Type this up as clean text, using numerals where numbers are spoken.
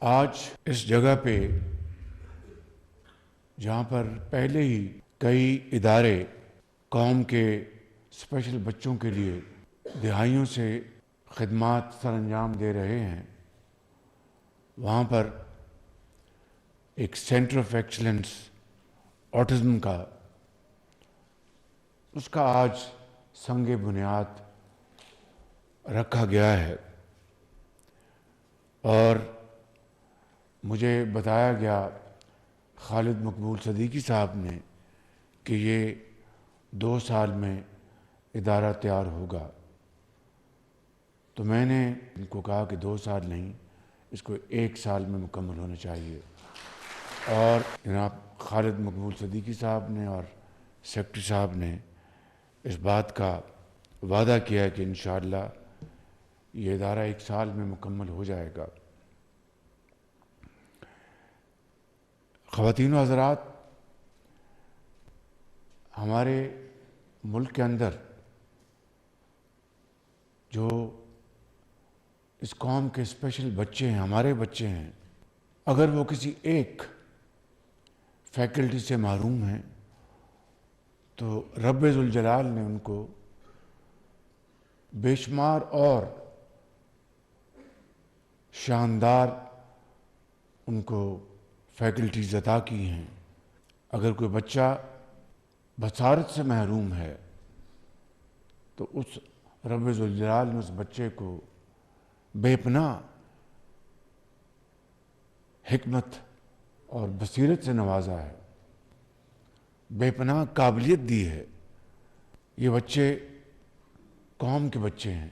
آج اس جگہ پہ جہاں پر پہلے ہی کئی ادارے قوم کے اسپیشل بچوں کے لیے دہائیوں سے خدمات سر انجام دے رہے ہیں، وہاں پر ایک سینٹر آف ایکسلنس آٹزم کا اس کا آج سنگ بنیاد رکھا گیا ہے، اور مجھے بتایا گیا خالد مقبول صدیقی صاحب نے کہ یہ 2 سال میں ادارہ تیار ہوگا۔ تو میں نے ان کو کہا کہ 2 سال نہیں، اس کو 1 سال میں مکمل ہونا چاہیے، اور جناب خالد مقبول صدیقی صاحب نے اور سیکرٹری صاحب نے اس بات کا وعدہ کیا کہ انشاءاللہ یہ ادارہ 1 سال میں مکمل ہو جائے گا۔ خواتین و حضرات، ہمارے ملک کے اندر جو اس قوم کے اسپیشل بچے ہیں، ہمارے بچے ہیں، اگر وہ کسی ایک فیکلٹی سے محروم ہیں تو رب ذوالجلال نے ان کو بے شمار اور شاندار ان کو فیکلٹیز عطا کی ہیں۔ اگر کوئی بچہ بصارت سے محروم ہے تو اس رب ذوالجلال نے اس بچے کو بے پناہ حکمت اور بصیرت سے نوازا ہے، بے پناہ قابلیت دی ہے۔ یہ بچے قوم کے بچے ہیں،